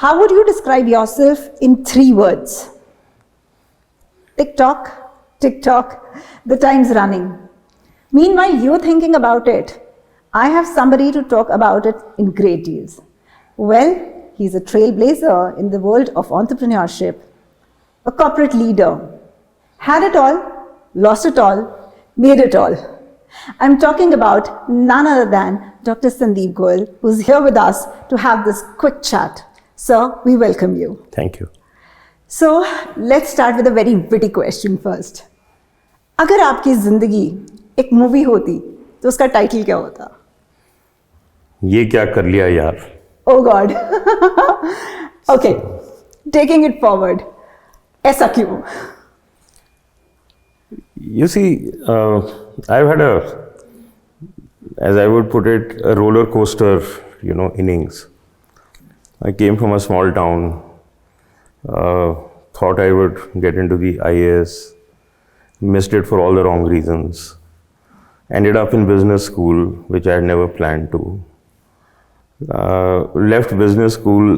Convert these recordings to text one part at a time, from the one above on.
How would you describe yourself in 3 words? TikTok, TikTok, the time's running. Meanwhile, you're thinking about it. I have somebody to talk about it in great deals. Well, he's a trailblazer in the world of entrepreneurship, a corporate leader. Had it all, lost it all, made it all. I'm talking about none other than Dr. Sandeep Goyal, who's here with us to have this quick chat. Sir, we welcome you. Thank you. So, let's start with a very witty question first. अगर आपकी जिंदगी एक movie होती, तो उसका title क्या होता? ये क्या कर लिया यार? Oh God. Okay, taking it forward. ऐसा क्यों? You see, I've had as I would put it, a roller coaster, innings. I came from a small town, thought I would get into the IAS, missed it for all the wrong reasons, ended up in business school, which I had never planned to. Left business school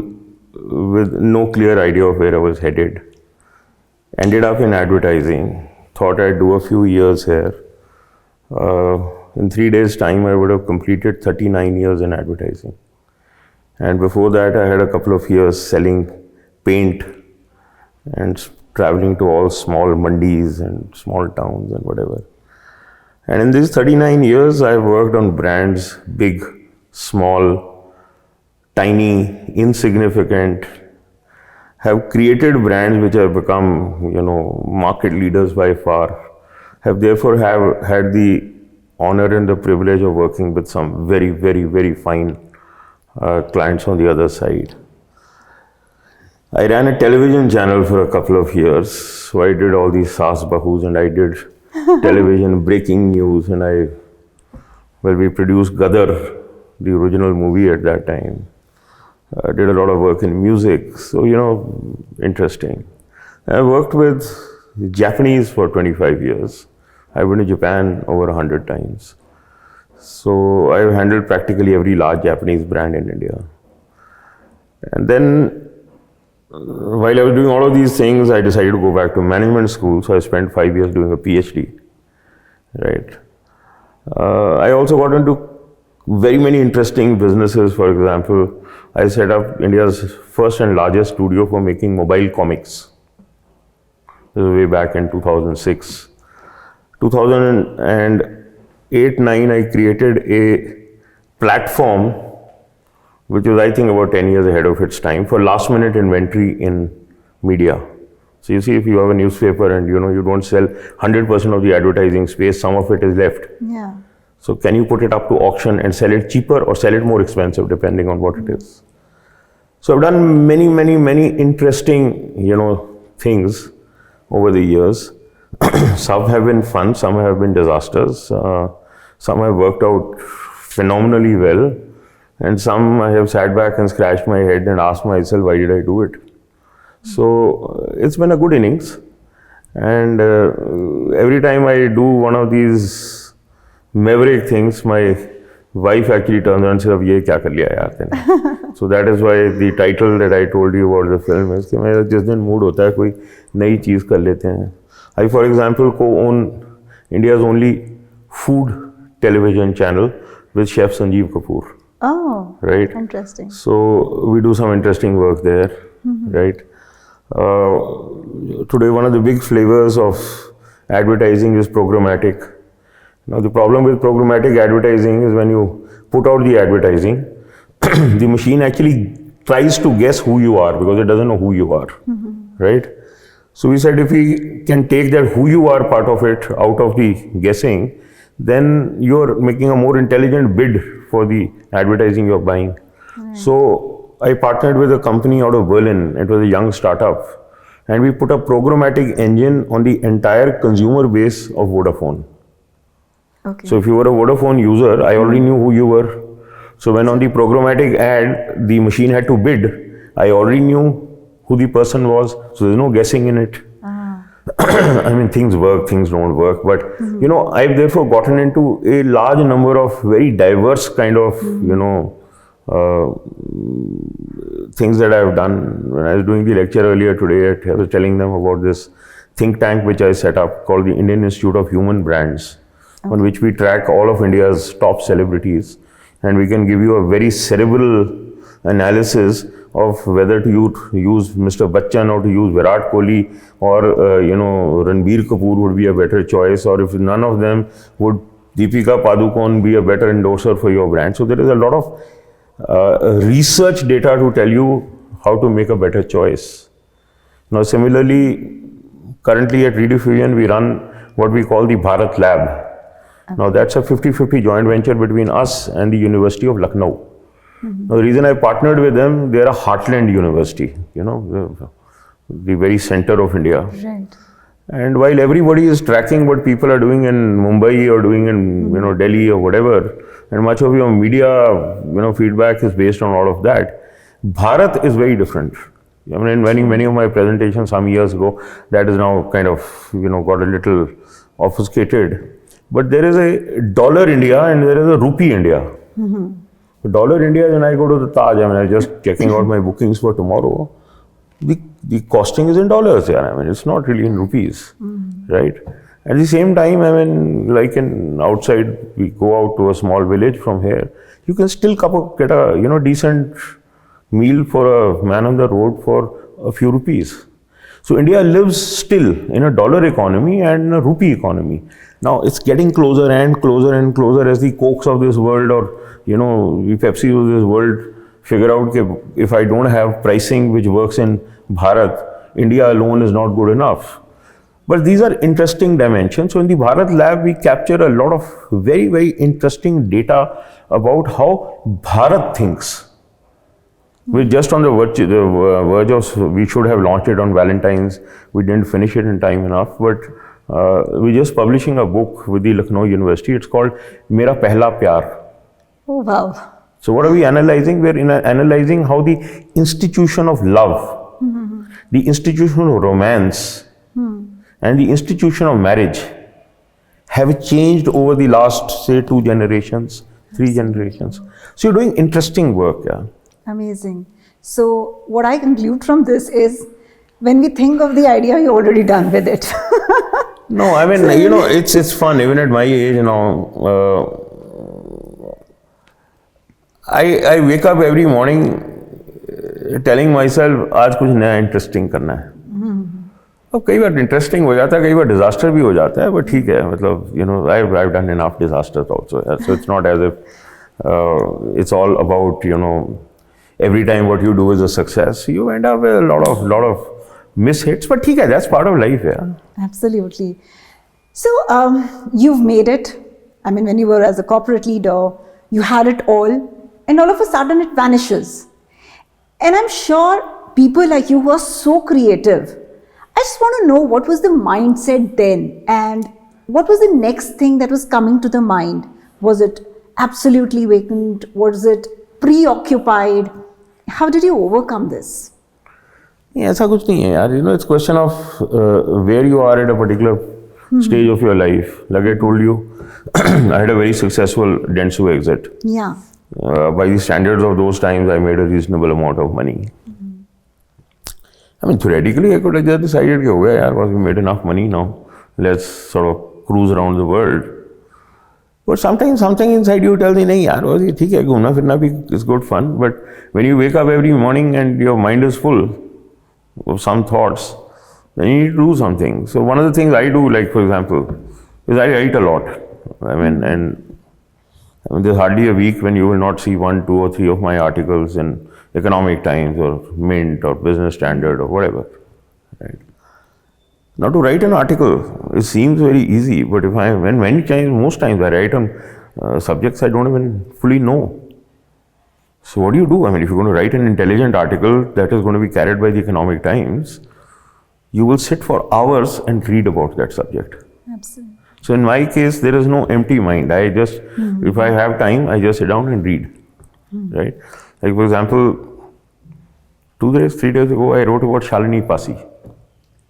with no clear idea of where I was headed. Ended up in advertising, thought I'd do a few years here. In 3 days' time, I would have completed 39 years in advertising. And before that, I had a couple of years selling paint and traveling to all small mandis and small towns and whatever. And in these 39 years, I've worked on brands, big, small, tiny, insignificant, have created brands which have become, market leaders by far, have therefore had the honor and the privilege of working with some very, very, very fine clients on the other side. I ran a television channel for a couple of years, so I did all these Saas Bahus and I did television breaking news, and we produced Gadar, the original movie at that time. Did a lot of work in music, so interesting. I worked with Japanese for 25 years. I've been to Japan over 100 times. So I've handled practically every large Japanese brand in India. And then, while I was doing all of these things, I decided to go back to management school. So I spent 5 years doing a PhD, right? I also got into very many interesting businesses. For example, I set up India's first and largest studio for making mobile comics. This was way back in 2006. 2008-9, I created a platform which was, I think, about 10 years ahead of its time for last minute inventory in media. So you see, if you have a newspaper and you don't sell 100% of the advertising space, some of it is left. Yeah. So can you put it up to auction and sell it cheaper or sell it more expensive, depending on what it is? So I've done many, many, many interesting, things over the years. Some have been fun, some have been disasters. Some have worked out phenomenally well, and some I have sat back and scratched my head and asked myself, why did I do it? So it's been a good innings, and every time I do one of these maverick things, my wife actually turns around and says, "Ye kya kar liya yaar tene?" So that is why the title that I told you about the film is कि मेरा जिस दिन mood होता है कोई नई चीज कर लेते हैं. I, for example, co-own India's only food television channel with Chef Sanjeev Kapoor. Oh, right. Interesting. So we do some interesting work there, right? Today, one of the big flavors of advertising is programmatic. Now, the problem with programmatic advertising is when you put out the advertising, the machine actually tries to guess who you are because it doesn't know who you are, right? So we said if we can take that who you are part of it out of the guessing, then you're making a more intelligent bid for the advertising you're buying. Right. So I partnered with a company out of Berlin. It was a young startup, and we put a programmatic engine on the entire consumer base of Vodafone. Okay. So if you were a Vodafone user, I already knew who you were. So when on the programmatic ad, the machine had to bid, I already knew who the person was. So there's no guessing in it. I mean, things work, things don't work. But, I've therefore gotten into a large number of very diverse kind of, things that I've done. When I was doing the lecture earlier today, I was telling them about this think tank which I set up called the Indian Institute of Human Brands, on which we track all of India's top celebrities, and we can give you a very cerebral analysis of whether to use Mr. Bachchan or to use Virat Kohli or Ranbir Kapoor would be a better choice, or if none of them, would Deepika Padukone be a better endorser for your brand. So there is a lot of research data to tell you how to make a better choice. Now similarly, currently at Rediffusion we run what we call the Bharat Lab. Now that's a 50-50 joint venture between us and the University of Lucknow. Now the reason I partnered with them, they're a heartland university, the very center of India. Right. And while everybody is tracking what people are doing in Mumbai or doing in Delhi or whatever, and much of your media feedback is based on all of that, Bharat is very different. I mean, in many of my presentations some years ago, that is now kind of got a little obfuscated. But there is a dollar India and there is a rupee India. Dollar India, when I go to the Taj, I mean, I'm just checking out my bookings for tomorrow. The costing is in dollars, yeah. I mean, it's not really in rupees, right? At the same time, I mean, like in outside, we go out to a small village from here, you can still get a decent meal for a man on the road for a few rupees. So India lives still in a dollar economy and a rupee economy. Now it's getting closer and closer and closer as the Cokes of this world or the Pepsi of this world figure out that if I don't have pricing which works in Bharat, India alone is not good enough. But these are interesting dimensions. So in the Bharat Lab, we capture a lot of very, very interesting data about how Bharat thinks. We're just on the verge of, we should have launched it on Valentine's. We didn't finish it in time enough, but we're just publishing a book with the Lucknow University. It's called Mera Pehla Pyar. Oh, wow. So what are we analyzing? We're analyzing how the institution of love, the institution of romance, and the institution of marriage have changed over the last, say, 2 generations, 3 generations. So you're doing interesting work, yeah. Amazing. So what I conclude from this is, when we think of the idea, you're already done with it. No, I mean, it's fun. Even at my age, I wake up every morning telling myself, आज कुछ नया interesting करना है. अब कई बार interesting हो जाता है, कई बार disaster भी हो जाता है, but ठीक है, मतलब, I've done enough disasters also. So it's not as if it's all about, every time what you do is a success. You end up with a lot of mishits, but ठीक है, that's part of life, yeah. Absolutely. So you've made it. I mean, when you were as a corporate leader, you had it all, and all of a sudden it vanishes. And I'm sure people like you who are so creative, I just want to know, what was the mindset then, and what was the next thing that was coming to the mind? Was it absolutely vacant? Was it preoccupied? How did you overcome this? Yeah, ऐसा कुछ नहीं है यार. It's question of where you are at a particular stage of your life. Like I told you, I had a very successful Dentsu exit. Yeah. By the standards of those times, I made a reasonable amount of money. I mean, theoretically, I could have just decided, we made enough money now. Let's sort of cruise around the world. But sometimes something inside you tells me, nahi yaar, theek hai, ghumna firna bhi is good fun. But when you wake up every morning and your mind is full of some thoughts, then you need to do something. So one of the things I do, like for example, is I write a lot. I mean, there's hardly a week when you will not see 1, 2 or 3 of my articles in Economic Times or Mint or Business Standard or whatever. Right? Now to write an article, it seems very easy, but most times I write on subjects I don't even fully know. So what do you do? I mean, if you're going to write an intelligent article that is going to be carried by the Economic Times, you will sit for hours and read about that subject. Absolutely. So in my case, there is no empty mind. I just, if I have time, I just sit down and read, right? Like for example, 2 days, 3 days ago, I wrote about Shalini Pasi.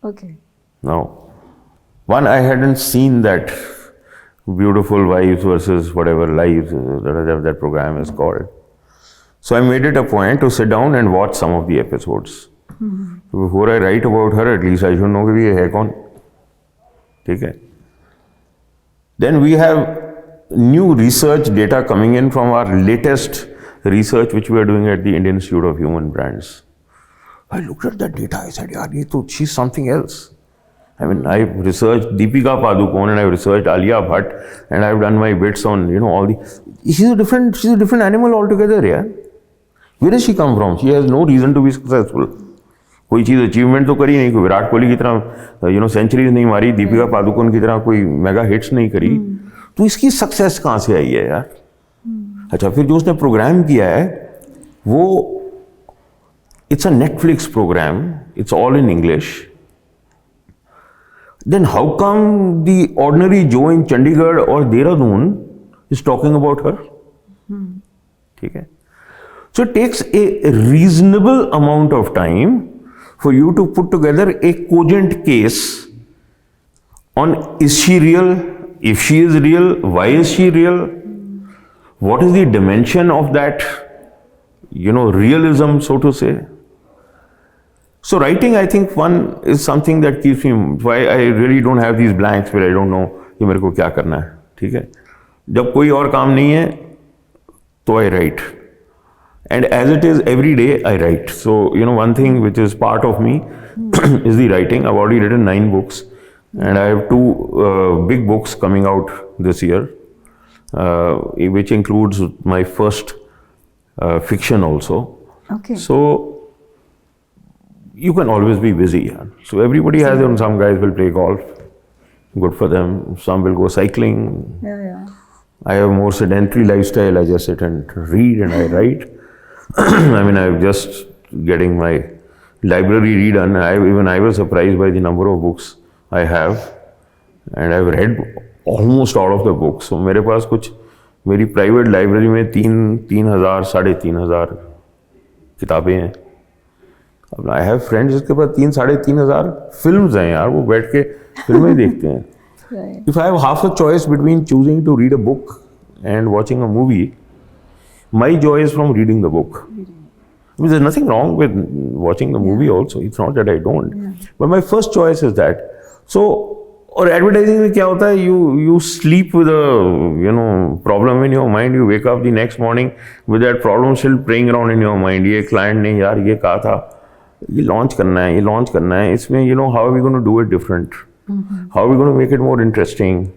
Okay. Now, one, I hadn't seen that Beautiful Wives versus whatever Lives that program is called. So I made it a point to sit down and watch some of the episodes. So before I write about her, at least I should know कि ये है कौन. ठीक है. Then we have new research data coming in from our latest research which we are doing at the Indian Institute of Human Brands. I looked at that data, I said, yaar, she's something else. I mean, I've researched Deepika Padukone and I've researched Alia Bhatt and I've done my bits on, all the... She's a different animal altogether, yeah. Where does she come from? She has no reason to be successful. कोई चीज़ achievement तो करी नहीं, कोई विराट कोहली की तरह centuries नहीं मारी, दीपिका पादुकोण की तरह कोई मेगा हिट्स नहीं करी, तो इसकी सक्सेस कहाँ से आई है यार? अच्छा, फिर जो उसने प्रोग्राम किया है वो it's a Netflix program, it's all in English. Then how come the ordinary Joe in Chandigarh or Dehradun is talking about her? Okay. So it takes a reasonable amount of time for you to put together a cogent case on is she real? If she is real, why is she real? What is the dimension of that, realism, so to say? So writing, I think, one is something that keeps me, why I really don't have these blanks where I don't know कि मेरे को क्या करना है, ठीक है? जब कोई और काम नहीं है, तो I write. And as it is, every day I write. So, one thing which is part of me is the writing. I've already written 9 books. And I have 2 big books coming out this year, which includes my first fiction also. Okay. So, you can always be busy. Yeah. So everybody has them. Some guys will play golf, good for them. Some will go cycling. Yeah. I have a more sedentary lifestyle. I just sit and read and I write. I mean, I'm just getting my library redone. I was surprised by the number of books I have, and I've read almost all of the books. So मेरे पास कुछ मेरी private library में 3,000 3,500 किताबें हैं. अब I have friends जिसके पास 3,000 films हैं यार, वो बैठ के फिल्में देखते हैं. Right. If I have half a choice between choosing to read a book and watching a movie, my joy is from reading the book. I mean, there's nothing wrong with watching the movie also. It's not that I don't. Yeah. But my first choice is that. So, और advertising में क्या होता है? You sleep with a problem in your mind. You wake up the next morning with that problem still playing around in your mind. ये client ने यार ये कहा था, ये launch करना है. इसमें how are we going to do it different? How are we going to make it more interesting?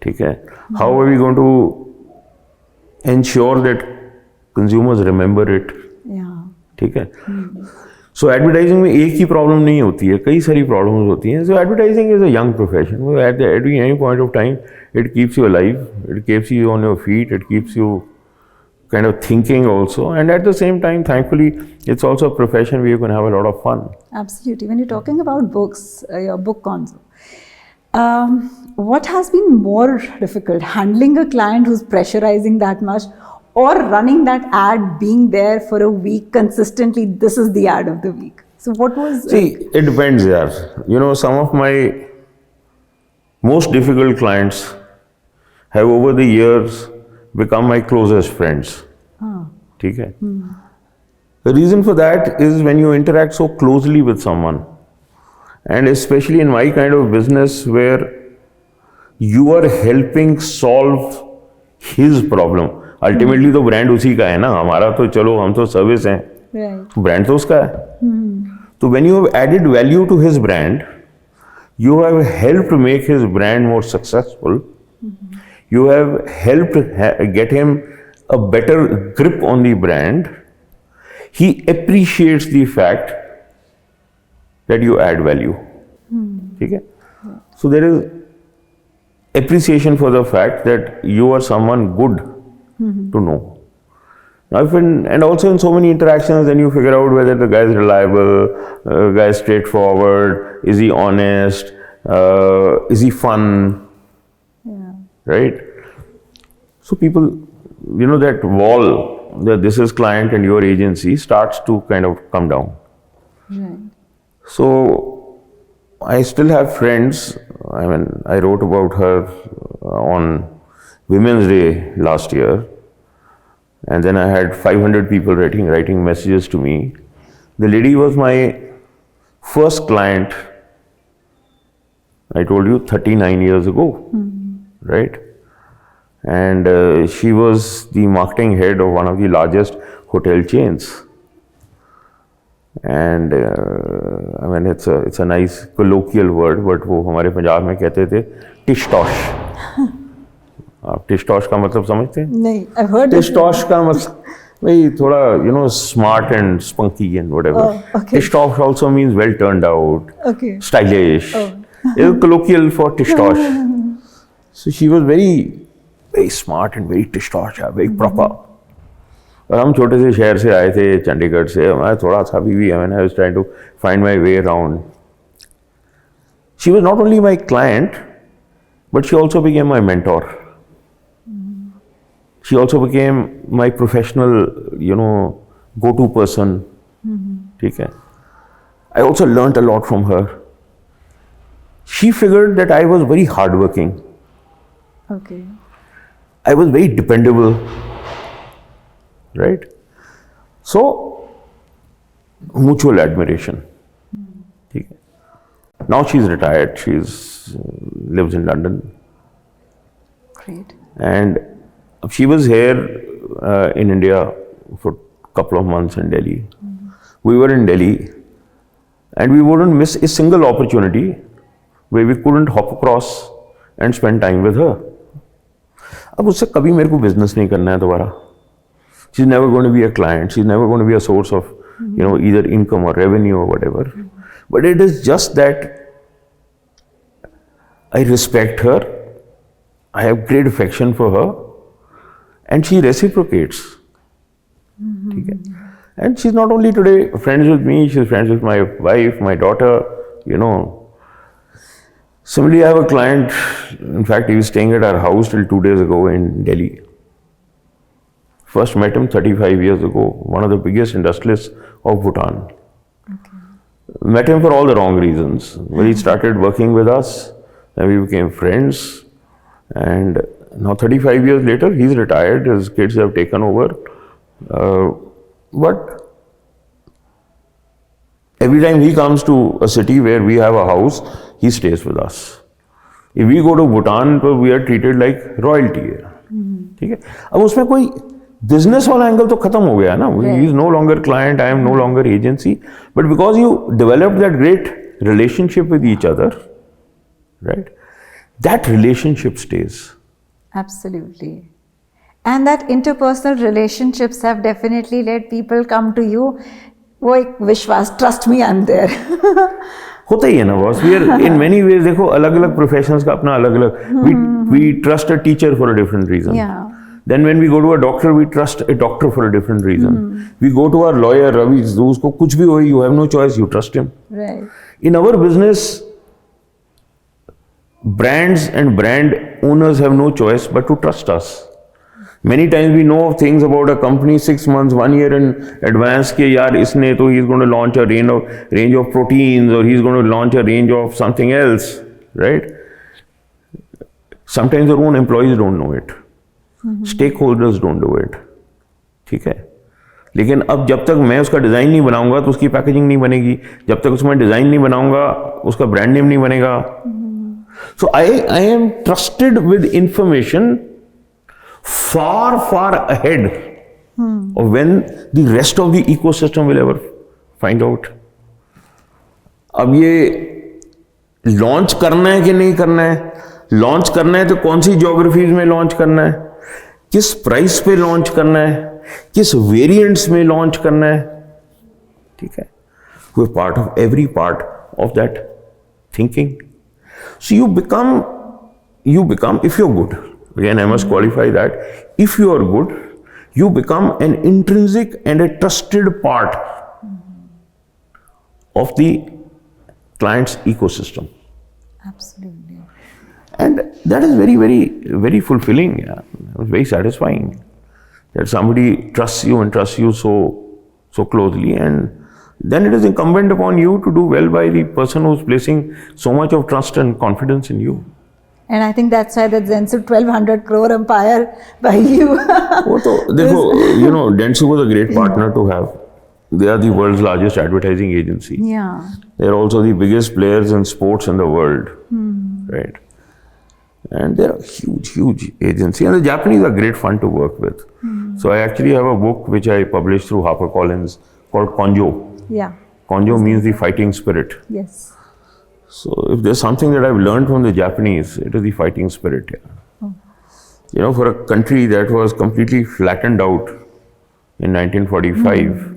ठीक है? How are we going to ensure that consumers remember it? Yeah. ठीक है? So advertising में एक ही problem नहीं होती है, कई सारी problems होती हैं. So advertising is a young profession. At any point of time, it keeps you alive, it keeps you on your feet, it keeps you kind of thinking also. And at the same time, thankfully, it's also a profession where you can have a lot of fun. Absolutely. When you're talking about books, your book console, what has been more difficult, handling a client who's pressurizing that much, or running that ad, being there for a week consistently? This is the ad of the week. So what was... See, it depends, yeah. Some of my most difficult clients have over the years become my closest friends. ठीक है? The reason for that is when you interact so closely with someone, and especially in my kind of business where you are helping solve his problem. Ultimately तो brand उसी का है ना, हमारा तो चलो हम तो service हैं, brand तो उसका है. So when you have added value to his brand, you have helped make his brand more successful. You have helped get him a better grip on the brand. He appreciates the fact that you add value. Okay? So there is appreciation for the fact that you are someone good to know. Now, and also in so many interactions, then you figure out whether the guy is reliable, guy is straightforward, is he honest, is he fun, right? So people, that wall, that this is client and your agency, starts to kind of come down. Right. So I still have friends. I mean, I wrote about her on Women's Day last year. And then I had 500 people writing messages to me. The lady was my first client, I told you, 39 years ago, right? And she was the marketing head of one of the largest hotel chains. And I mean, it's a nice colloquial word, but वो हमारे पंजाब में कहते थे टिश-टॉश. आप टिश-टॉश का मतलब समझते हैं? नहीं, I've heard it. टिश-टॉश का मतलब वही थोड़ा smart and spunky and whatever. Oh, okay. Tish-tosh also means well turned out, Okay. stylish. Oh. It's colloquial for tish-tosh. So she was very, very smart and very tish-tosh, very proper. और हम छोटे से शहर से आए थे, चंडीगढ़ से. मैं थोड़ा सा भी I mean, I was trying to find my way around. She was not only my client, but she also became my mentor. She also became my professional, go-to person. ठीक है. I also learnt a lot from her. She figured that I was very hardworking. Okay. I was very dependable. Right? So, mutual admiration. ठीक है. Now she's retired. Lives in London. Great. And she was here in India for a couple of months in Delhi. We were in Delhi and we wouldn't miss a single opportunity where we couldn't hop across and spend time with her. अब उससे कभी मेरे को business नहीं करना है दोबारा. She's never going to be a client. She's never going to be a source of, either income or revenue or whatever. But it is just that I respect her. I have great affection for her. And she reciprocates. Okay. And she's not only today friends with me, she's friends with my wife, my daughter, Similarly, I have a client, in fact, he was staying at our house till 2 days ago in Delhi. First met him 35 years ago, one of the biggest industrialists of Bhutan. Okay. Met him for all the wrong reasons. When he started working with us, then we became friends. And now 35 years later, he's retired, his kids have taken over. But every time he comes to a city where we have a house, he stays with us. If we go to Bhutan, we are treated like royalty. ठीक है. अब उसमें कोई business वाला angle तो खत्म हो गया ना. He is no longer client, I am no longer agency. But because you develop that great relationship with each other, right? That relationship stays. Absolutely. And that interpersonal relationships have definitely led people come to you. वो एक विश्वास, trust me, I'm there. होता ही है ना boss. We are in many ways, देखो अलग-अलग professions का अपना अलग-अलग. We trust a teacher for a different reason. Yeah. Then when we go to a doctor, we trust a doctor for a different reason. We go to our lawyer, Ravi, उसको कुछ भी हो, you have no choice, you trust him. Right. In our business, brands and brand owners have no choice but to trust us. Many times we know of things about a company 6 months, 1 year in advance कि यार इसने तो he's going to launch a range of proteins or he's going to launch a range of something else, right? Sometimes our own employees don't know it. Stakeholders don't do it. ठीक है. लेकिन अब जब तक मैं उसका डिज़ाइन नहीं बनाऊंगा तो उसकी पैकेजिंग नहीं बनेगी. जब तक उसमें डिज़ाइन नहीं बनाऊंगा उसका ब्रांड नेम नहीं बनेगा. So I am trusted with information far ahead of when the rest of the ecosystem will ever find out. अब ये लॉन्च करना है कि नहीं करना है. लॉन्च करना है तो कौन सी ज्योग्राफीज में लॉन्च करना है, किस प्राइस पे लॉन्च करना है, किस वेरिएंट्स में लॉन्च करना है. ठीक है. we're part of every part of that thinking. So you become, if you're good, again I must qualify that, if you are good, you become an intrinsic and a trusted part of the client's ecosystem. Absolutely. And that is very fulfilling. Yeah. It was very satisfying that somebody trusts you and trusts you so closely, and then it is incumbent upon you to do well by the person who is placing so much of trust and confidence in you. And I think that's why the Dentsu 1200 crore empire by you. वो तो देखो, you know, Dentsu was a great partner to have. They are the world's largest advertising agency. Yeah. They are also the biggest players in sports in the world, right? And they're a huge agency. And the Japanese are great fun to work with. So I actually have a book which I published through HarperCollins called Konjo. Yeah. Konjo means the fighting spirit. Yes. So if there's something that I've learned from the Japanese, it is the fighting spirit. Yeah. You know, for a country that was completely flattened out in 1945,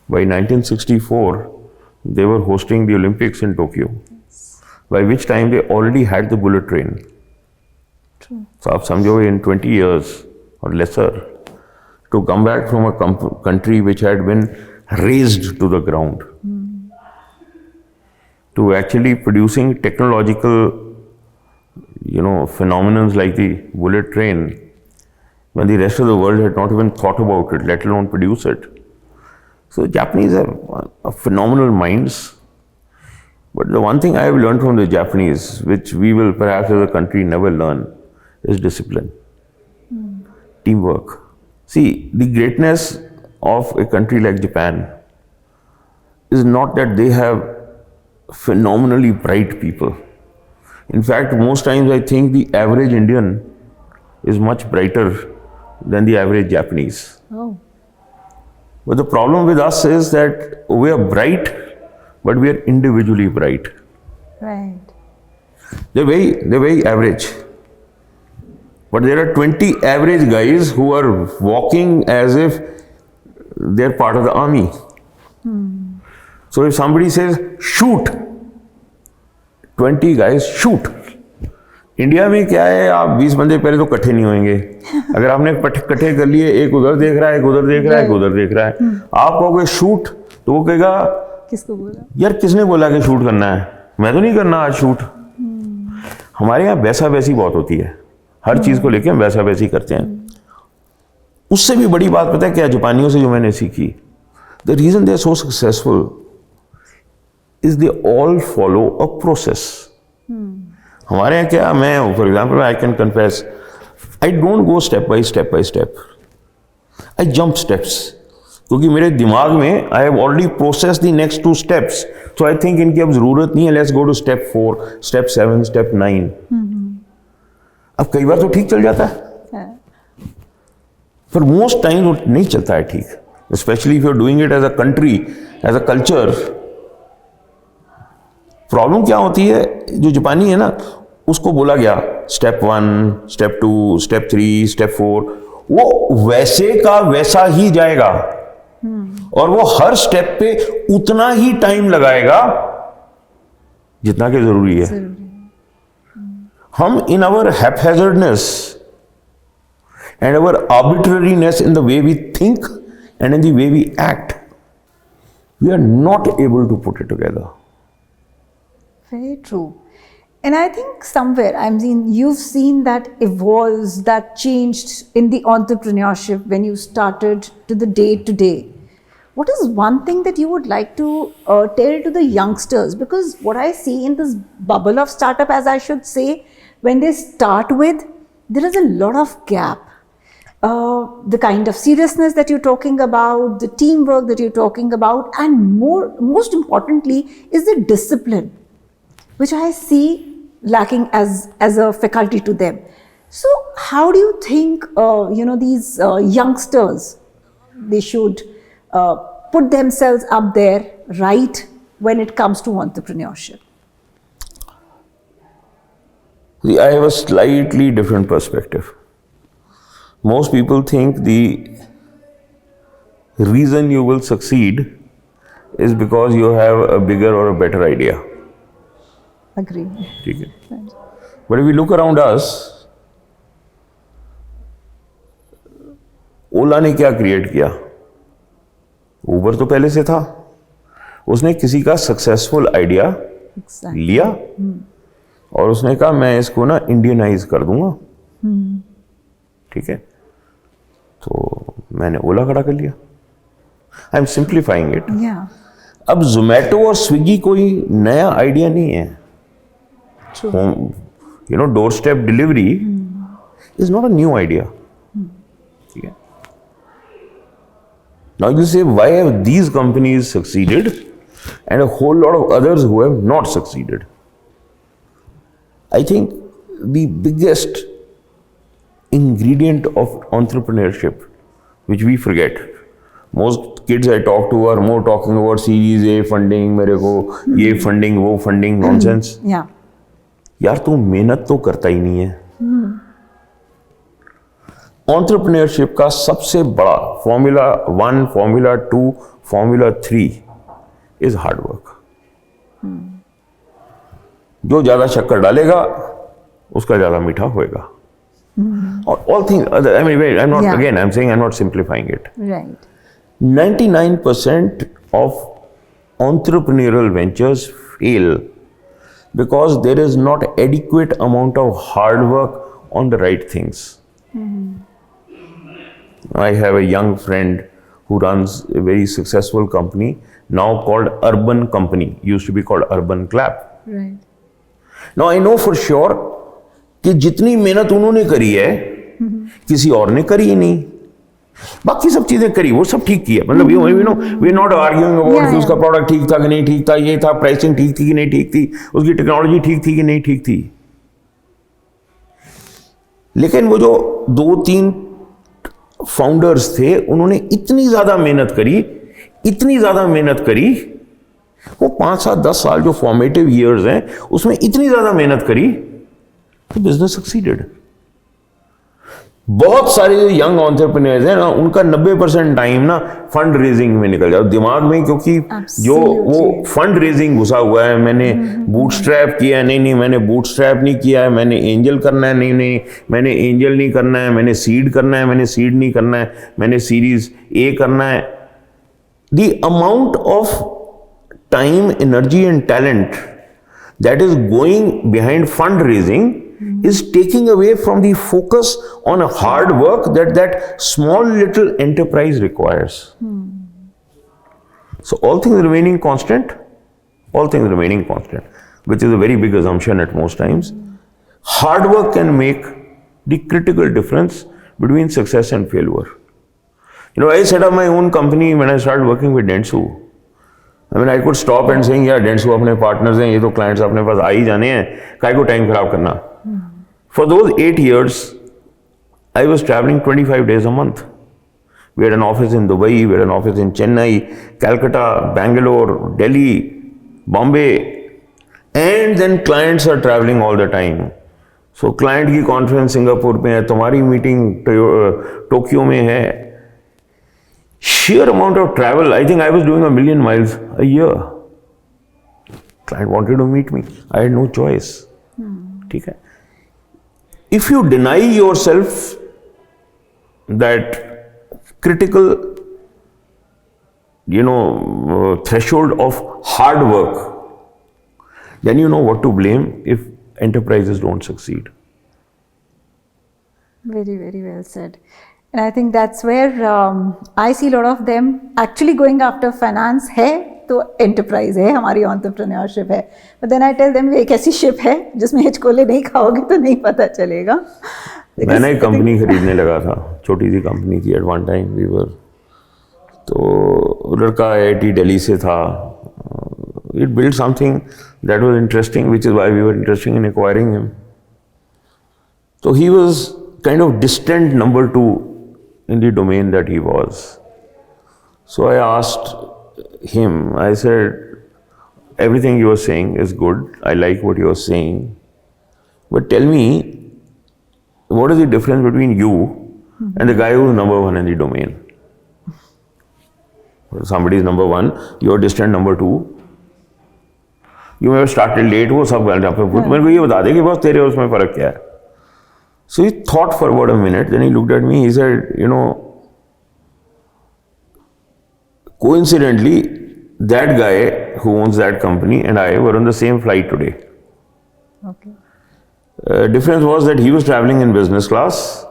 by 1964, they were hosting the Olympics in Tokyo, by which time they already had the bullet train. True. So आप समझो in 20 years or lesser, to come back from a country which had been razed to the ground, to actually producing technological, you know, phenomenons like the bullet train, when the rest of the world had not even thought about it, let alone produce it. So Japanese are phenomenal minds. But the one thing I have learned from the Japanese, which we will perhaps as a country never learn, is discipline, teamwork. See, the greatness of a country like Japan is not that they have phenomenally bright people. In fact, most times I think the average Indian is much brighter than the average Japanese. Oh. But the problem with us is that we are bright, but we are individually bright. Right. They're very average. But there are 20 average guys who are walking as if they're part of the army. So if somebody says, shoot, 20 guys shoot. India में क्या है, आप 20 बंदे पहले तो इकट्ठे नहीं होंगे. अगर आपने इकट्ठे कर लिए, एक उधर देख रहा है, एक उधर देख रहा है, एक उधर देख रहा है, आप कहोगे शूट, तो वो कहेगा किसको बोला, यार किसने बोला कि शूट करना है, मैं तो नहीं करना आज शूट. हमारे यहाँ वैसा वैसी बहुत होती है, हर चीज को लेके हम वैसा वैसी करते हैं. उससे भी बड़ी बात पता है क्या, जापानियों से जो मैंने सीखी, the reason they are so successful is they all follow a process. हमारे यहाँ क्या, मैं for example I can confess, I don't go step by step, I jump steps, क्योंकि मेरे दिमाग में I have already process the next 2 steps. तो I think इनकी अब जरूरत नहीं है, let's go to step 4, step 7, step 9. अब कई बार तो ठीक चल जाता है, पर मोस्ट टाइम वो नहीं चलता है ठीक, specially if you are doing it as a country, as a culture. Problem क्या होती है, जो जापानी है ना, उसको बोला गया स्टेप 1, स्टेप 2, स्टेप 3, स्टेप 4, वो वैसे का वैसा ही जाएगा और वो हर स्टेप पे उतना ही टाइम लगाएगा जितना कि जरूरी है. हम in our haphazardness and our arbitrariness in the way we think and in the way we act, we are not able to put it together. Very true. And I think somewhere, you've seen that evolves, that changed in the entrepreneurship when you started to the day to day. What is one thing that you would like to tell to the youngsters? Because what I see in this bubble of startup, as I should say, when they start with, there is a lot of gap. The kind of seriousness that you're talking about, the teamwork that you're talking about, and most importantly is the discipline, which I see lacking as a faculty to them. So how do you think these youngsters, they should put themselves up there right when it comes to entrepreneurship? See, I have a slightly different perspective. Most people think the reason you will succeed is because you have a bigger or a better idea. Agree. Okay. But if we look around us, ओला ने क्या create किया? उबर तो पहले से था. उसने किसी का सक्सेसफुल आइडिया लिया और उसने कहा मैं इसको ना इंडियनाइज कर दूंगा. ठीक है, तो मैंने ओला खड़ा कर लिया. I am simplifying it. अब जोमेटो और स्विगी कोई नया आइडिया नहीं है. doorstep delivery is not a new idea. Okay. Now you say, why have these companies succeeded and a whole lot of others who have not succeeded? I think the biggest ingredient of entrepreneurship, which we forget, most kids I talk to are more talking about Series A funding, मेरे को ये funding, वो funding, nonsense. Yeah. यार तू मेहनत तो करता ही नहीं है. Entrepreneurship का सबसे बड़ा Formula 1, Formula 2, Formula 3 is hard work. जो ज्यादा शक्कर डालेगा उसका ज्यादा मीठा होएगा. All things other, I mean, I'm not, again, I'm saying I'm not simplifying it. Right. 99% of entrepreneurial ventures fail because there is not adequate amount of hard work on the right things. I have a young friend who runs a very successful company now called Urban Company, used to be called Urban Clap. Right. Now I know for sure कि जितनी मेहनत उन्होंने करी है किसी और ने करी ही नहीं. बाकी सब चीजें करी, वो सब ठीक किया. मतलब वी नॉट आर्ग्यूइंग अबाउट कि उसका प्रोडक्ट ठीक था कि नहीं ठीक था, ये था, प्राइसिंग ठीक थी कि नहीं ठीक थी, उसकी टेक्नोलॉजी ठीक थी कि नहीं ठीक थी. लेकिन वो जो 2-3 फाउंडर्स थे, उन्होंने इतनी ज्यादा मेहनत करी, वो 5-7-10 साल जो फॉर्मेटिव ईयर्स हैं उसमें इतनी ज्यादा मेहनत करी तो बिजनेस सक्सीडेड. बहुत सारे जो यंग एंटरप्रेन्योर्स हैं ना, उनका 90% टाइम ना फंड रेजिंग में निकल जाता दिमाग में, क्योंकि जो वो फंड रेजिंग घुसा हुआ है, मैंने बूटस्ट्रैप किया है, नहीं मैंने बूटस्ट्रैप नहीं किया है, मैंने एंजल करना है, नहीं मैंने एंजल नहीं करना है, मैंने सीड करना है, मैंने सीड नहीं करना है, मैंने सीरीज ए करना है. The amount of time, energy and talent that is going behind fundraising is taking away from the focus on a hard work that small little enterprise requires. So all things remaining constant, which is a very big assumption at most times, hard work can make the critical difference between success and failure. I set up my own company when I started working with Dentsu. I mean, I could stop and saying, yeah, Dentsu अपने partners हैं, ये तो clients अपने पास आ ही जाने हैं, काय को time खराब करना. For those 8 years, I was traveling 25 days a month. We had an office in Dubai, we had an office in Chennai, Calcutta, Bangalore, Delhi, Bombay, and then clients are traveling all the time. So client की conference Singapore में है, तुम्हारी meeting Tokyo में है. Sheer amount of travel, I think I was doing 1 million miles a year. Client wanted to meet me. I had no choice. ठीक है. If you deny yourself that critical, threshold of hard work, then you know what to blame if enterprises don't succeed. Very, very well said. And I think that's where I see a lot of them actually going after finance है तो enterprise है, हमारी entrepreneurship है. But then I tell them एक ऐसी ship है जिसमें हिचकोले नहीं खाओगे तो नहीं पता चलेगा. मैंने एक कंपनी खरीदने लगा था, छोटी सी कंपनी थी. At one time we were, तो लड़का IIT दिल्ली से था. It built something that was interesting, which is why we were interested in acquiring him. So he was kind of distant number 2 in the domain that he was. So I asked him, I said, everything you are saying is good, I like what you are saying, but tell me, what is the difference between you and the guy who is number 1 in the domain? Somebody is number 1, you are distant number 2, you may have started late, वो सब गलत है. मेरे को ये बता दे कि बस तेरे उसमें फर्क क्या है. So he thought for about a minute, then he looked at me, he said, coincidentally, that guy who owns that company and I were on the same flight today. Okay. Difference was that he was traveling in business class,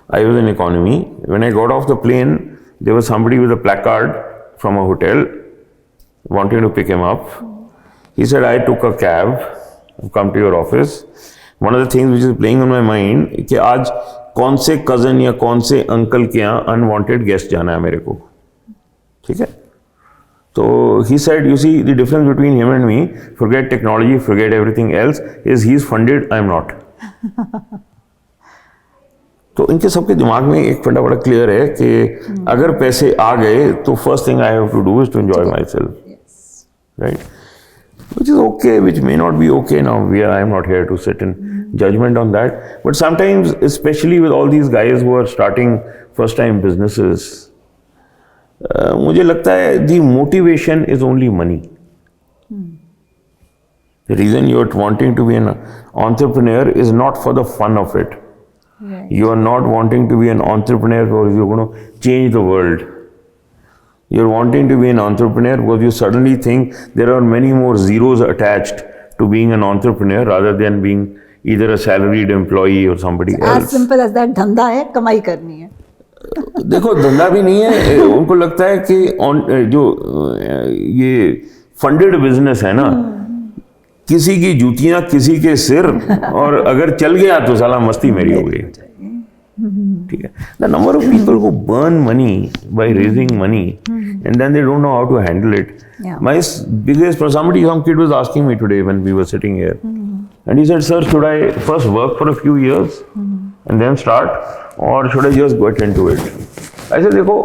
I was in economy. When I got off the plane, there was somebody with a placard from a hotel wanting to pick him up. He said, I took a cab, I've come to your office. One of the things which is playing on my mind कि आज कौन से cousin या कौन से uncle के यहाँ unwanted guest जाना है मेरे को, ठीक है. So he said, you see, the difference between him and me, forget technology, forget everything else, is he's funded, I'm not. तो इनके सबके दिमाग में एक फंडा बड़ा क्लियर है कि अगर पैसे आ गए तो first thing I have to do is to enjoy my self, right, which is okay, which may not be okay now. I am not here to sit in judgment on that. But sometimes, especially with all these guys who are starting first-time businesses, मुझे लगता है the motivation is only money. The reason you are wanting to be an entrepreneur is not for the fun of it. Right. You are not wanting to be an entrepreneur because you're going to change the world. You're wanting to be an entrepreneur because you suddenly think there are many more zeros attached to being an entrepreneur rather than being either a salaried employee or somebody else. As simple as that, धंधा है, कमाई करनी है. देखो धंधा भी नहीं है, उनको लगता है कि जो ये फंडेड बिजनेस है ना, किसी की जूतियां किसी के सिर, और अगर चल गया तो साला मस्ती मेरी हो गई, ठीक है. The number of people who burn money by raising money and then they don't know how to handle it. Yeah. My biggest, some kid was asking me today when we were sitting here, and he said, sir, should I first work for a few years and then start, or should I just get into it? I said, देखो,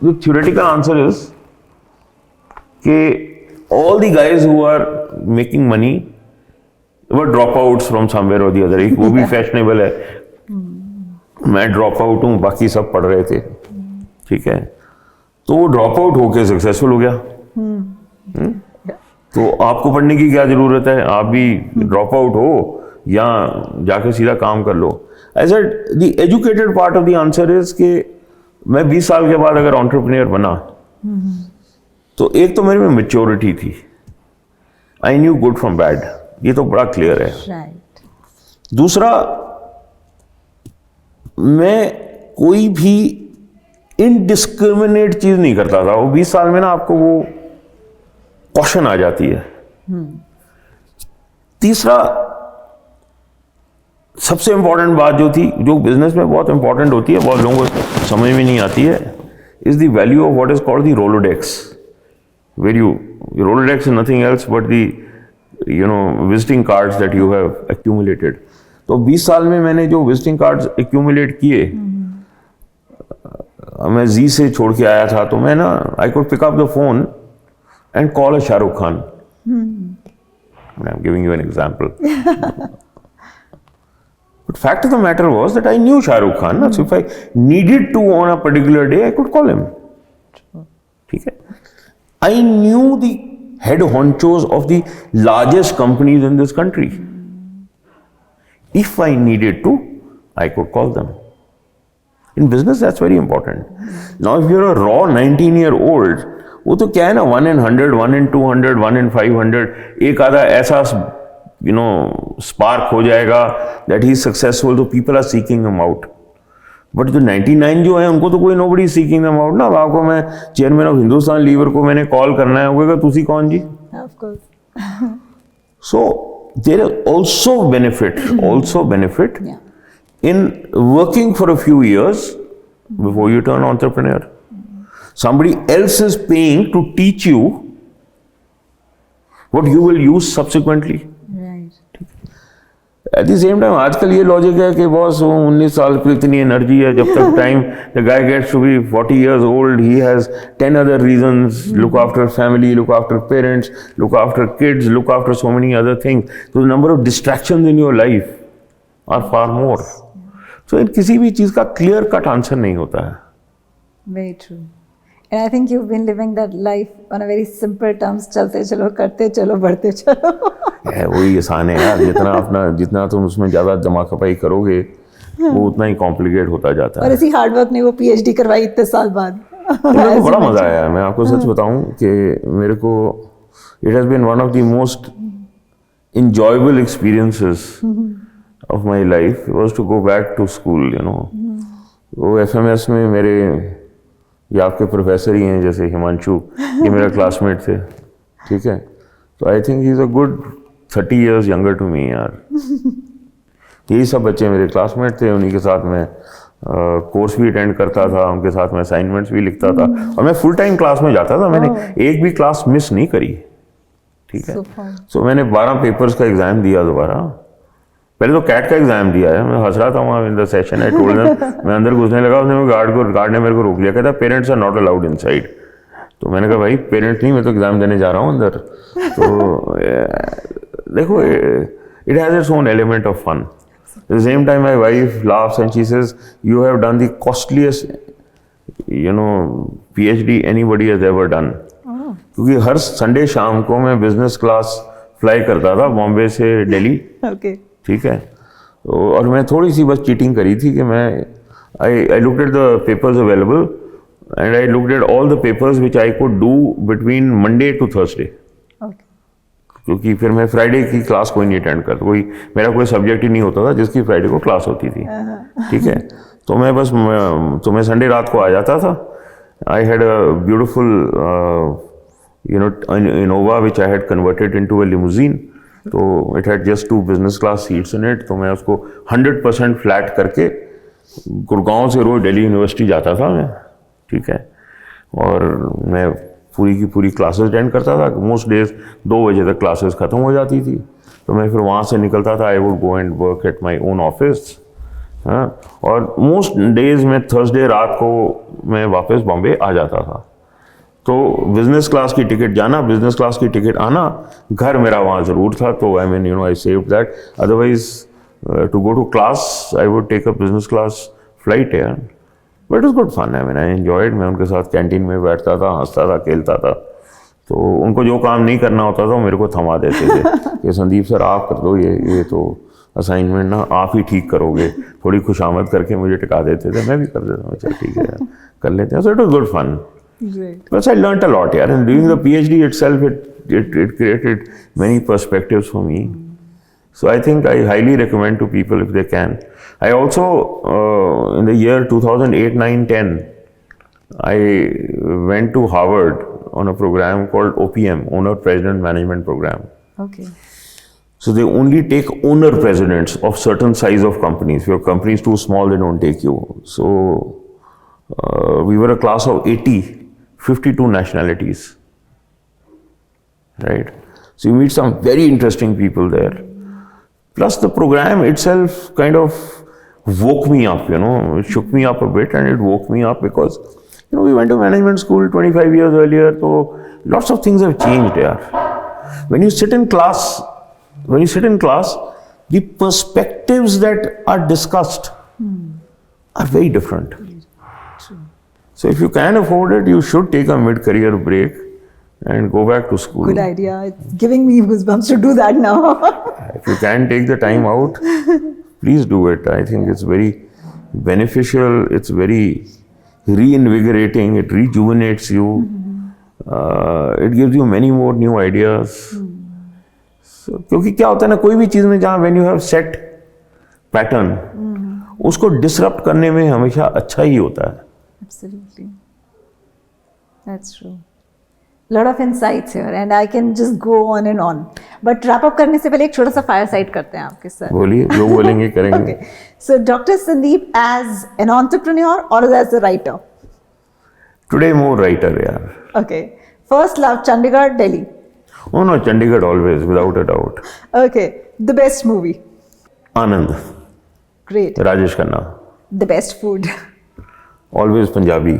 the theoretical answer is कि all the guys who are making money were dropouts from somewhere or the other. एक वो भी fashionable है, मैं drop out हूँ, बाकी सब पढ़ रहे थे, ठीक है. तो वो ड्रॉप आउट होके सक्सेसफुल हो गया. तो आपको पढ़ने की क्या जरूरत है, आप भी ड्रॉप आउट हो या जाके सीधा काम कर लो. I said the educated part of the answer is कि मैं 20 साल के बाद अगर एंटरप्रेन्योर बना तो एक तो मेरे में मैच्योरिटी थी, I knew good from bad, ये तो बड़ा क्लियर है. Right. दूसरा, मैं कोई भी इनडिस्क्रिमिनेट चीज नहीं करता था. वो 20 साल में ना आपको वो कॉशन आ जाती है. तीसरा, सबसे इंपॉर्टेंट बात जो थी, जो बिजनेस में बहुत इंपॉर्टेंट होती है, बहुत लोगों को समझ में नहीं आती है, is the value of what is called the Rolodex. Where you Rolodex is nothing else but the visiting cards that you have accumulated. तो 20 साल में मैंने जो विजिटिंग कार्ड्स एक्यूमुलेट किए, मैं जी से छोड़ के आया था, तो मैं ना I could pick up the phone and call a Shahrukh Khan. I am giving you an example. But fact of the matter was that I knew Shahrukh Khan, so if I needed to on a particular day I could call him, ठीक है. I knew the head honchos of the largest companies in this country. If I needed to, I could call them. In business, that's very important. Now, if you're a raw 19-year-old, वो तो क्या है ना, 1 in 100, 1 in 200, 1 in 500, एक आधा ऐसा spark हो जाएगा that he is successful, तो people are seeking him out. But जो 99 जो है उनको तो कोई nobody seeking them out ना. अब आपको मैं चेयरमैन ऑफ हिंदुस्तान लीवर को मैंने कॉल करना है, होगा तुसी कौन जी? Of course. So there is also benefit Yeah. in working for a few years before you turn entrepreneur. Somebody else is paying to teach you what you will use subsequently. Right. At the same time, आजकल ये logic है कि boss 19 साल की इतनी energy है, जब तक time the guy gets to be 40 years old, he has 10 other reasons, look after family, look after parents, look after kids, look after so many other things. So the number of distractions in your life are far more. So इन किसी भी चीज़ का clear cut answer नहीं होता है. Very true. And I think you've been living that life on a very simple terms. चलते चलो, करते चलो, बढ़ते चलो. है वही आसान है यार. जितना तुम उसमें ज़्यादा जमा खपाई करोगे वो उतना ही कॉम्प्लिकेट होता जाता है. और इसी हार्डवर्क ने वो PhD करवाई इतने साल बाद. मेरे को बड़ा मज़ा आया. मैं आपको सच बताऊं कि मेरे को it has been one of the most enjoyable experiences of my life was to go back to school, you know. वो FMS में मेरे ये आपके प्रोफेसर ही हैं, जैसे हिमांशु, ये मेरा क्लासमेट थे, ठीक है. तो I think he is a good 30 years younger to me, यार. यही सब बच्चे मेरे क्लासमेट थे, उन्हीं के साथ मैं कोर्स भी अटेंड करता था, उनके साथ मैं असाइनमेंट्स भी लिखता था, और मैं फुल टाइम क्लास में जाता था। मैंने एक भी क्लास मिस नहीं करी, ठीक है। सो मैंने 12 पेपर्स का एग्जाम दिया दोबारा। पहले तो कैट का एग्जाम दिया है, मैं हंस रहा था वहाँ in the session, I told them, मैं अंदर घुसने लगा, उसने गार्ड ने मेरे को रोक लिया, कहता parents are not allowed inside. तो मैंने कहा भाई पेरेंट्स नहीं, मैं तो एग्जाम देने जा रहा हूँ अंदर। तो देखो, it has its own element of fun. At the same time, my wife laughs and she says, "You have done the costliest, PhD anybody has ever done." क्योंकि हर संडे शाम को मैं बिजनेस क्लास फ्लाई करता था बॉम्बे से दिल्ली, ठीक है। और मैं थोड़ी सी बस चीटिंग करी थी कि मैं I looked at the papers available and I looked at all the papers which I could do between Monday to Thursday, क्योंकि फिर मैं फ्राइडे की क्लास कोई नहीं अटेंड करता, मेरा कोई सब्जेक्ट ही नहीं होता था जिसकी फ्राइडे को क्लास होती थी, ठीक है। तो मैं संडे रात को आ जाता था। I had a beautiful Innova which I had converted into a limousine, तो it had just 2 business class seats in it. तो मैं उसको 100% फ्लैट करके गुड़गांव से रोज दिल्ली यूनिवर्सिटी जाता था मैं, ठीक है। और मैं पूरी की पूरी क्लासेस अटेंड करता था। मोस्ट डेज 2 बजे तक क्लासेस ख़त्म हो जाती थी, तो मैं फिर वहाँ से निकलता था। I would go and work at my own office, हाँ। और मोस्ट डेज में थर्सडे रात को मैं वापस बॉम्बे आ जाता था। तो बिजनेस क्लास की टिकट जाना, बिजनेस क्लास की टिकट आना, घर मेरा वहाँ ज़रूर था। तो I saved that. Otherwise to go to class I would take a business class flight यार। But it was good fun, I enjoyed. मैं उनके साथ कैंटीन में बैठता था, हंसता था, खेलता था। तो उनको जो काम नहीं करना होता था वो मेरे को थमा देते थे कि संदीप सर आप कर दो, ये तो असाइनमेंट ना आप ही ठीक करोगे। थोड़ी खुशामद करके मुझे टिका देते थे, मैं भी कर देता हूँ, चल ठीक है कर लेते हैं। So it was good fun. Plus I learnt a lot, yeah. And doing the PhD itself, it created many perspectives for me. So I think I highly recommend to people if they can. I also, in the year 2008, 9, 10, I went to Harvard on a program called OPM, Owner President Management Program. Okay. So they only take owner presidents of certain size of companies. If your company is too small, they don't take you. So we were a class of 80. 52 nationalities, right? So you meet some very interesting people there. Plus the program itself kind of woke me up, it shook me up a bit, and it woke me up because, we went to management school 25 years earlier, so lots of things have changed there. When you sit in class, the perspectives that are discussed are very different. So if you can afford it, you should take a mid-career break and go back to school. Good idea. It's giving me goosebumps to do that now. If you can take the time out, please do it. I think it's very beneficial. It's very reinvigorating. It rejuvenates you. It gives you many more new ideas. So, क्योंकि क्या होता है ना, कोई भी चीज़ में जहाँ when you have set pattern, उसको disrupt करने में हमेशा अच्छा ही होता है. Absolutely. That's true. Lot of insights here and I can just go on and on. But wrap up करने से पहले एक छोटा सा fireside करते हैं आपके साथ. बोलिए, जो बोलेंगे करेंगे. Okay. So Dr. Sandeep, as an entrepreneur or as a writer? Today more writer, yeah. Okay. First love, Chandigarh, Delhi? Oh no, Chandigarh always, without a doubt. Okay. The best movie? Anand. Great. Rajesh Khanna. The best food? Always Punjabi.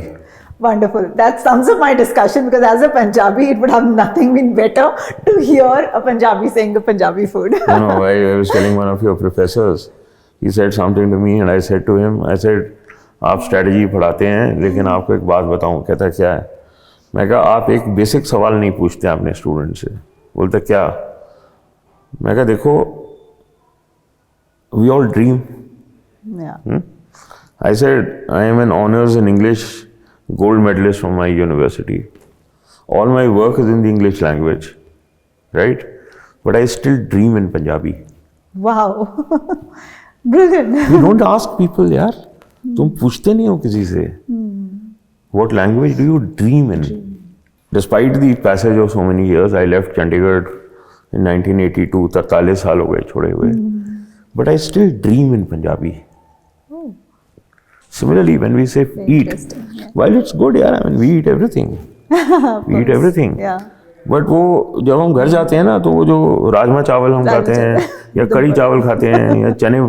Wonderful. That sums up my discussion because as a Punjabi, it would have nothing been better to hear a Punjabi saying the Punjabi food. No, I was telling one of your professors, he said something to me and I said to him, I said, आप strategy पढ़ाते हैं लेकिन आपको एक बात बताऊं. कहता क्या है? मैं कहा आप एक बेसिक सवाल नहीं पूछते अपने स्टूडेंट से. बोलता क्या? मैं कहा देखो, we all dream. Yeah. I said, I am an honors in English gold medalist from my university. All my work is in the English language, right? But I still dream in Punjabi. Wow. Brilliant. You don't ask people, yaar. तुम पूछते नहीं हो किसी से. What language do you dream in? Despite the passage of so many years, I left Chandigarh in 1982. 43 साल हो गए छोड़े हुए. but I still dream in Punjabi. Similarly, when we say eat, while it's good, yeah, I mean, we eat everything. We eat everything. Yeah. But वो जब हम घर जाते हैं ना तो वो जो राजमा चावल हम खाते हैं या कड़ी चावल खाते हैं या चने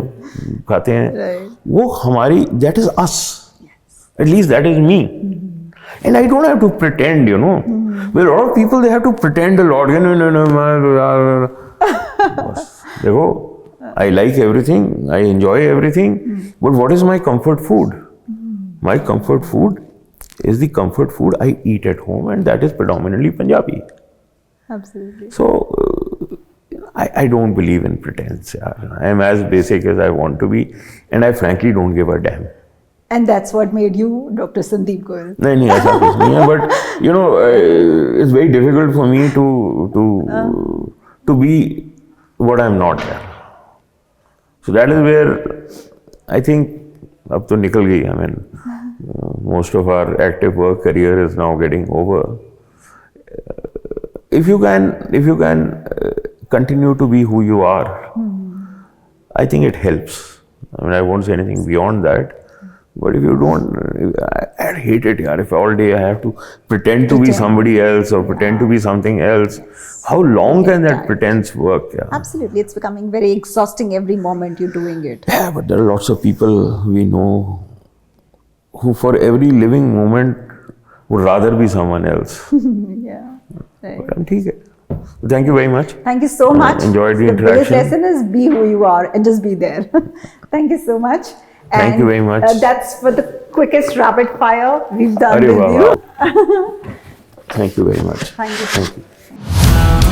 खाते हैं वो हमारी that is us at least that is me and I don't have to pretend you know where lot of people they have to pretend a lot देखो I like everything, I enjoy everything, but what is my comfort food? My comfort food is the comfort food I eat at home, and that is predominantly Punjabi. Absolutely. So, I don't believe in pretense. I am as basic as I want to be, and I frankly don't give a damn. And that's what made you Dr. Sandeep Goyal. नहीं ऐसा कुछ नहीं है, but you know, it's very difficult for me to be what I'm not. So that is where I think अब तो निकल गई. I mean, most of our active work career is now getting over. If you can continue to be who you are, I think it helps. I mean, I won't say anything beyond that. But if you don't, I hate it, yaar. If all day I have to pretend to be somebody else or pretend to be something else, how long can that pretense work? Yeah? Absolutely, it's becoming very exhausting every moment you're doing it. Yeah, but there are lots of people we know who, for every living moment, would rather be someone else. Yeah, right. But ठीक है. Thank you very much. Thank you so much. Enjoyed the biggest interaction. lesson is be who you are and just be there. Thank you so much. Thank you very much. That's for the quickest rapid fire we've done with you. Thank you very much. Thank you. Thank you.